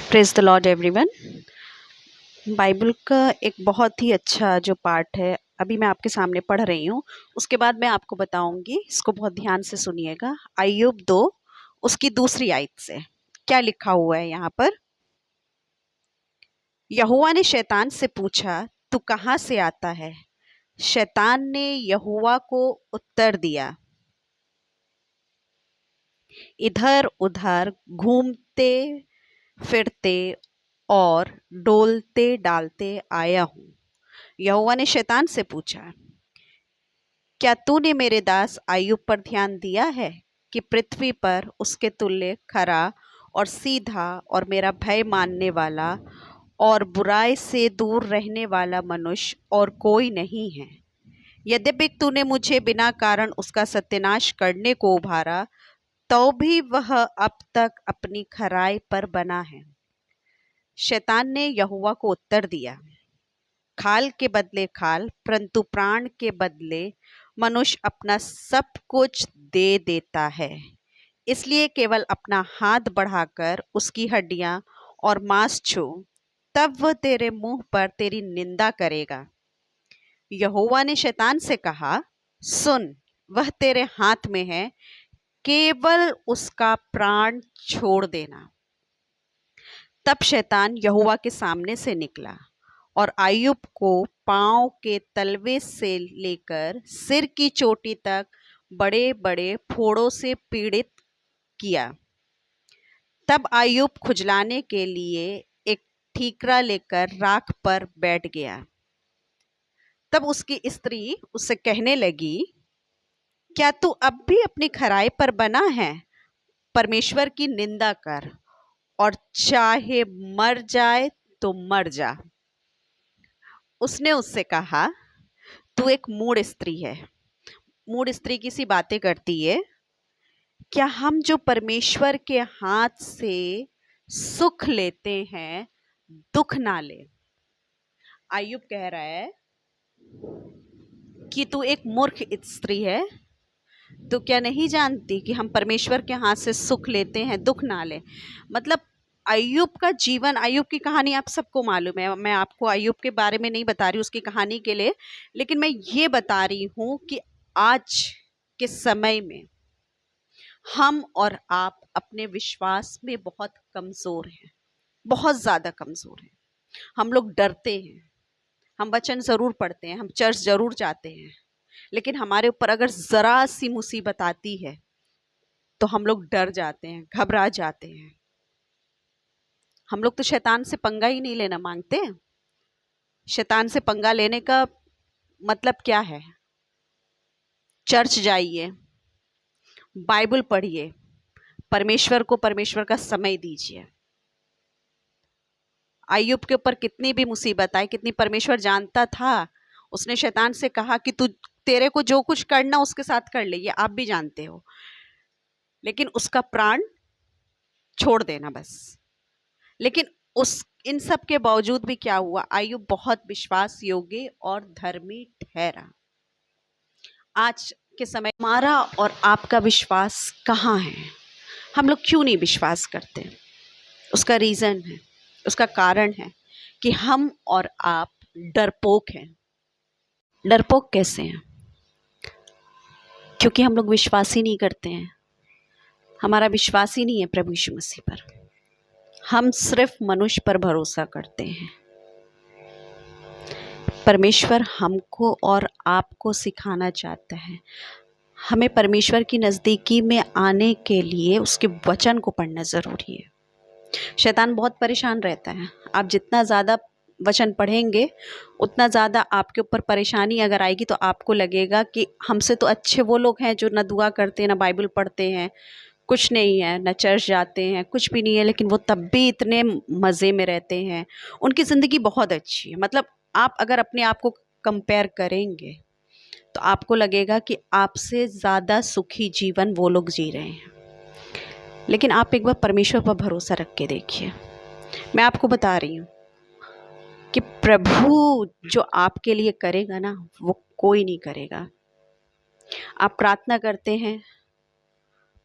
Praise the Lord everyone. Bible का एक बहुत ही अच्छा जो पार्ट है अभी मैं आपके सामने पढ़ रही हूँ। उसके बाद मैं आपको बताऊंगी, इसको बहुत ध्यान से सुनिएगा। अय्यूब 2 उसकी दूसरी आयत से क्या लिखा हुआ है यहाँ पर। यहोवा ने शैतान से पूछा, तू कहाँ से आता है? शैतान ने यहोवा को उत्तर दिया, इधर उधर घूमते फिरते और डोलते डालते आया हूँ। यहोवा ने शैतान से पूछा, क्या तूने मेरे दास अय्यूब पर ध्यान दिया है कि पृथ्वी पर उसके तुल्य खरा और सीधा और मेरा भय मानने वाला और बुराई से दूर रहने वाला मनुष्य और कोई नहीं है? यद्यपि तूने मुझे बिना कारण उसका सत्यानाश करने को उभारा, तो भी वह अब तक अपनी खराई पर बना है। शैतान ने यहोवा को उत्तर दिया, खाल के बदले खाल, परंतु प्राण के बदले मनुष्य अपना सब कुछ दे देता है। इसलिए केवल अपना हाथ बढ़ाकर उसकी हड्डियां और मांस छू, तब वह तेरे मुंह पर तेरी निंदा करेगा। यहोवा ने शैतान से कहा, सुन, वह तेरे हाथ में है, केवल उसका प्राण छोड़ देना। तब शैतान यहोवा के सामने से निकला और अय्यूब को पांव के तलवे से लेकर सिर की चोटी तक बड़े बड़े फोड़ों से पीड़ित किया। तब अय्यूब खुजलाने के लिए एक ठीकरा लेकर राख पर बैठ गया। तब उसकी स्त्री उससे कहने लगी, क्या तू अब भी अपनी खराई पर बना है? परमेश्वर की निंदा कर और चाहे मर जाए तो मर जा। उसने उससे कहा, तू एक मूढ़ स्त्री है। मूढ़ स्त्री की सी बातें करती है। क्या हम जो परमेश्वर के हाथ से सुख लेते हैं, दुख ना ले? अय्यूब कह रहा है कि तू एक मूर्ख स्त्री है। तो क्या नहीं जानती कि हम परमेश्वर के हाथ से सुख लेते हैं, दुख ना ले? मतलब अय्यूब का जीवन, अय्यूब की कहानी आप सबको मालूम है। मैं आपको अय्यूब के बारे में नहीं बता रही उसकी कहानी के लिए, लेकिन मैं ये बता रही हूँ कि आज के समय में हम और आप अपने विश्वास में बहुत कमज़ोर हैं, बहुत ज़्यादा कमज़ोर हैं। हम लोग डरते हैं। हम वचन ज़रूर पढ़ते हैं, हम चर्च ज़रूर जाते हैं, लेकिन हमारे ऊपर अगर ज़रा सी मुसीबत आती है तो हम लोग डर जाते हैं, घबरा जाते हैं। हम लोग तो शैतान से पंगा ही नहीं लेना मांगते। शैतान से पंगा लेने का मतलब क्या है? चर्च जाइए, बाइबल पढ़िए, परमेश्वर को परमेश्वर का समय दीजिए। अय्यूब के ऊपर कितनी भी मुसीबत आई, कितनी परमेश्वर जानता था। उसने शैतान से कहा कि तेरे को जो कुछ करना उसके साथ कर ले, ये आप भी जानते हो, लेकिन उसका प्राण छोड़ देना बस। लेकिन इन सब के बावजूद भी क्या हुआ? अय्यूब बहुत विश्वास योग्य और धर्मी ठहरा। आज के समय हमारा और आपका विश्वास कहाँ है? हम लोग क्यों नहीं विश्वास करते? उसका रीज़न है, उसका कारण है कि हम और आप डरपोक हैं। डरपोक कैसे हैं? क्योंकि हम लोग विश्वास ही नहीं करते हैं। हमारा विश्वास ही नहीं है प्रभु यीशु मसीह पर। हम सिर्फ मनुष्य पर भरोसा करते हैं। परमेश्वर हमको और आपको सिखाना चाहता है। हमें परमेश्वर की नज़दीकी में आने के लिए उसके वचन को पढ़ना ज़रूरी है। शैतान बहुत परेशान रहता है। आप जितना ज़्यादा वचन पढ़ेंगे उतना ज़्यादा आपके ऊपर परेशानी अगर आएगी तो आपको लगेगा कि हमसे तो अच्छे वो लोग हैं जो ना दुआ करते हैं, ना बाइबल पढ़ते हैं, कुछ नहीं है, ना चर्च जाते हैं, कुछ भी नहीं है, लेकिन वो तब भी इतने मज़े में रहते हैं, उनकी ज़िंदगी बहुत अच्छी है। मतलब आप अगर अपने आप को कंपेयर करेंगे तो आपको लगेगा कि आपसे ज़्यादा सुखी जीवन वो लोग जी रहे हैं। लेकिन आप एक बार परमेश्वर पर भरोसा रख के देखिए। मैं आपको बता रही हूँ कि प्रभु जो आपके लिए करेगा ना, वो कोई नहीं करेगा। आप प्रार्थना करते हैं,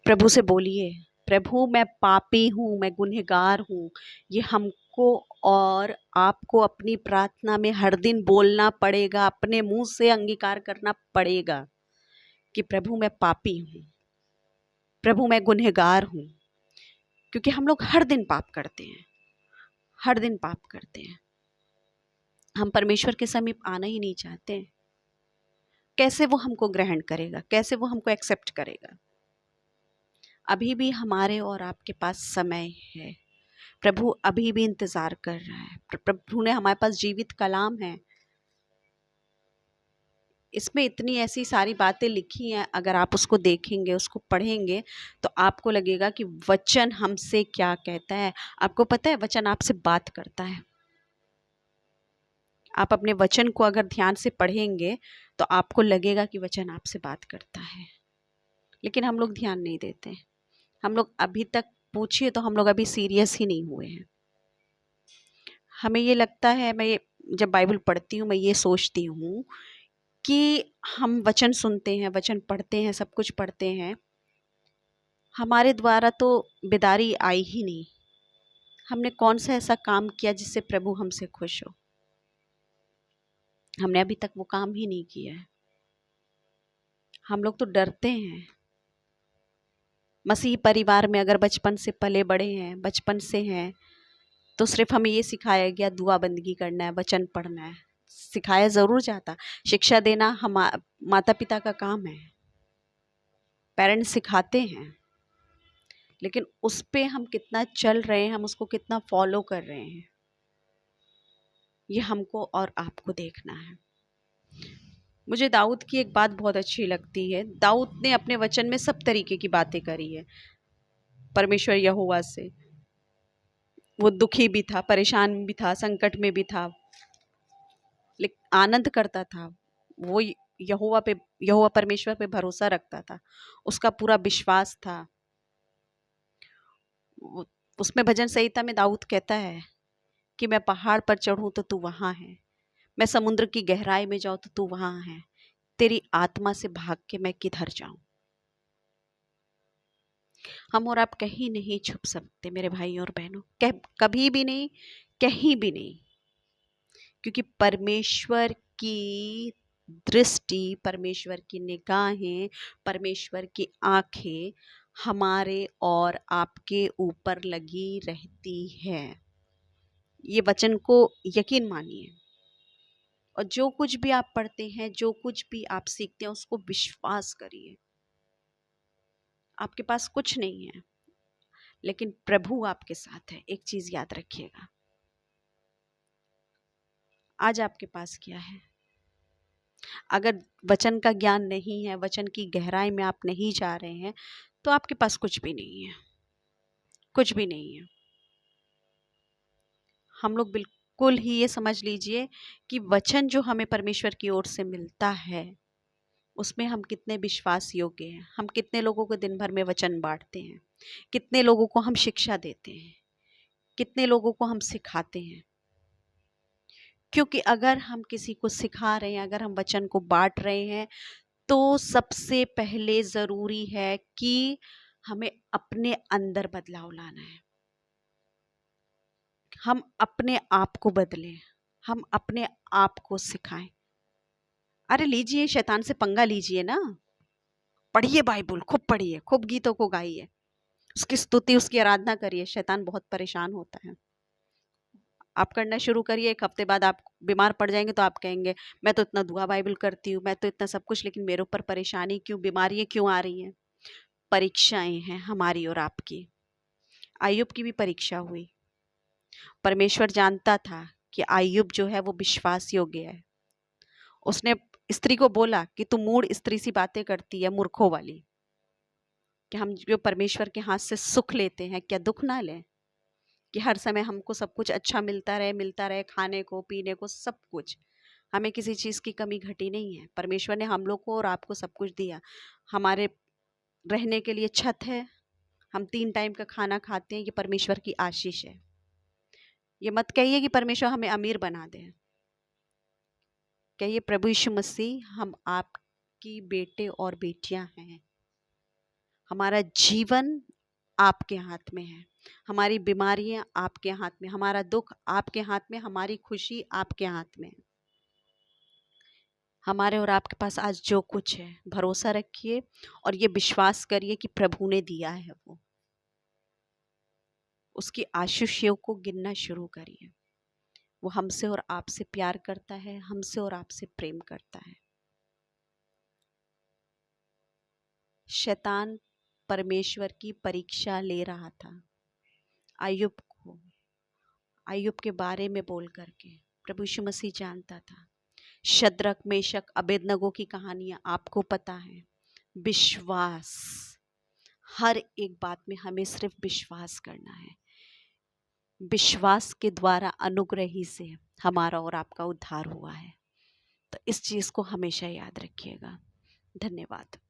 प्रभु से बोलिए, प्रभु मैं पापी हूँ, मैं गुनहगार हूँ, ये हमको और आपको अपनी प्रार्थना में हर दिन बोलना पड़ेगा, अपने मुंह से अंगीकार करना पड़ेगा कि प्रभु मैं पापी हूँ, प्रभु मैं गुनहगार हूँ। क्योंकि हम लोग हर दिन पाप करते हैं, हर दिन पाप करते हैं। हम परमेश्वर के समीप आना ही नहीं चाहते। कैसे वो हमको ग्रहण करेगा, कैसे वो हमको एक्सेप्ट करेगा? अभी भी हमारे और आपके पास समय है। प्रभु अभी भी इंतजार कर रहा है। प्रभु ने हमारे पास जीवित कलाम है, इसमें इतनी ऐसी सारी बातें लिखी हैं। अगर आप उसको देखेंगे, उसको पढ़ेंगे, तो आपको लगेगा कि वचन हमसे क्या कहता है। आपको पता है वचन आपसे बात करता है। आप अपने वचन को अगर ध्यान से पढ़ेंगे तो आपको लगेगा कि वचन आपसे बात करता है, लेकिन हम लोग ध्यान नहीं देते। हम लोग अभी तक पूछिए तो हम लोग अभी सीरियस ही नहीं हुए हैं। हमें ये लगता है, मैं ये जब बाइबल पढ़ती हूँ मैं ये सोचती हूँ कि हम वचन सुनते हैं, वचन पढ़ते हैं, सब कुछ पढ़ते हैं, हमारे द्वारा तो बेदारी आई ही नहीं। हमने कौन सा ऐसा काम किया जिससे प्रभु हमसे खुश हो? हमने अभी तक वो काम ही नहीं किया है। हम लोग तो डरते हैं। मसीह परिवार में अगर बचपन से पले बड़े हैं, बचपन से हैं, तो सिर्फ हमें ये सिखाया गया दुआ बंदगी करना है, वचन पढ़ना है। सिखाया ज़रूर जाता, शिक्षा देना हम माता पिता का काम है, पेरेंट्स सिखाते हैं, लेकिन उस पे हम कितना चल रहे हैं, हम उसको कितना फॉलो कर रहे हैं, ये हमको और आपको देखना है। मुझे दाऊद की एक बात बहुत अच्छी लगती है। दाऊद ने अपने वचन में सब तरीके की बातें करी है परमेश्वर यहोवा से। वो दुखी भी था, परेशान भी था, संकट में भी था, लेकिन आनंद करता था। वो यहोवा परमेश्वर पे भरोसा रखता था, उसका पूरा विश्वास था। उसमें भजन संहिता में दाऊद कहता है कि मैं पहाड़ पर चढ़ूं तो तू वहां है, मैं समुद्र की गहराई में जाऊं तो तू वहां है, तेरी आत्मा से भाग के मैं किधर जाऊं। हम और आप कहीं नहीं छुप सकते मेरे भाई और बहनों, कभी भी नहीं, कहीं भी नहीं। क्योंकि परमेश्वर की दृष्टि, परमेश्वर की निगाहें, परमेश्वर की आंखें हमारे और आपके ऊपर लगी रहती है। ये वचन को यकीन मानिए, और जो कुछ भी आप पढ़ते हैं, जो कुछ भी आप सीखते हैं, उसको विश्वास करिए। आपके पास कुछ नहीं है, लेकिन प्रभु आपके साथ है। एक चीज याद रखिएगा, आज आपके पास क्या है? अगर वचन का ज्ञान नहीं है, वचन की गहराई में आप नहीं जा रहे हैं, तो आपके पास कुछ भी नहीं है, कुछ भी नहीं है। हम लोग बिल्कुल ही ये समझ लीजिए कि वचन जो हमें परमेश्वर की ओर से मिलता है, उसमें हम कितने विश्वास योग्य हैं। हम कितने लोगों को दिन भर में वचन बांटते हैं, कितने लोगों को हम शिक्षा देते हैं, कितने लोगों को हम सिखाते हैं। क्योंकि अगर हम किसी को सिखा रहे हैं, अगर हम वचन को बांट रहे हैं, तो सबसे पहले ज़रूरी है कि हमें अपने अंदर बदलाव लाना है। हम अपने आप को बदलें, हम अपने आप को सिखाएं। अरे लीजिए, शैतान से पंगा लीजिए ना, पढ़िए बाइबल, खूब पढ़िए, खूब गीतों को गाइए, उसकी स्तुति, उसकी आराधना करिए। शैतान बहुत परेशान होता है। आप करना शुरू करिए, एक हफ्ते बाद आप बीमार पड़ जाएंगे तो आप कहेंगे मैं तो इतना दुआ बाइबल करती हूँ, मैं तो इतना सब कुछ, लेकिन मेरे ऊपर परेशानी क्यों, बीमारियाँ क्यों आ रही हैं? परीक्षाएं हैं हमारी और आपकी। अय्यूब की भी परीक्षा हुई। परमेश्वर जानता था कि अय्यूब जो है वो विश्वास योग्य है। उसने स्त्री को बोला कि तू मूढ़ स्त्री सी बातें करती है, मूर्खों वाली, कि हम जो परमेश्वर के हाथ से सुख लेते हैं, क्या दुख ना लें? कि हर समय हमको सब कुछ अच्छा मिलता रहे, खाने को, पीने को, सब कुछ। हमें किसी चीज़ की कमी घटी नहीं है। परमेश्वर ने हम लोग को और आपको सब कुछ दिया। हमारे रहने के लिए छत है, हम 3 टाइम का खाना खाते हैं, ये परमेश्वर की आशीष है। ये मत कहिए कि परमेश्वर हमें अमीर बना दे। कहिए प्रभु यीशु मसीह, हम आपकी बेटे और बेटियां हैं। हमारा जीवन आपके हाथ में है, हमारी बीमारियां आपके हाथ में, हमारा दुख आपके हाथ में, हमारी खुशी आपके हाथ में है। हमारे और आपके पास आज जो कुछ है, भरोसा रखिए और ये विश्वास करिए कि प्रभु ने दिया है, वो उसकी आशीषों को गिनना शुरू करिए। वो हमसे और आपसे प्यार करता है, हमसे और आपसे प्रेम करता है। शैतान परमेश्वर की परीक्षा ले रहा था अय्यूब को, अय्यूब के बारे में बोल करके। प्रभु यीशु मसीह जानता था। शद्रक, मेशक, अबेदनगो की कहानियां आपको पता है। विश्वास, हर एक बात में हमें सिर्फ विश्वास करना है। विश्वास के द्वारा अनुग्रह ही से हमारा और आपका उद्धार हुआ है। तो इस चीज को हमेशा याद रखिएगा। धन्यवाद।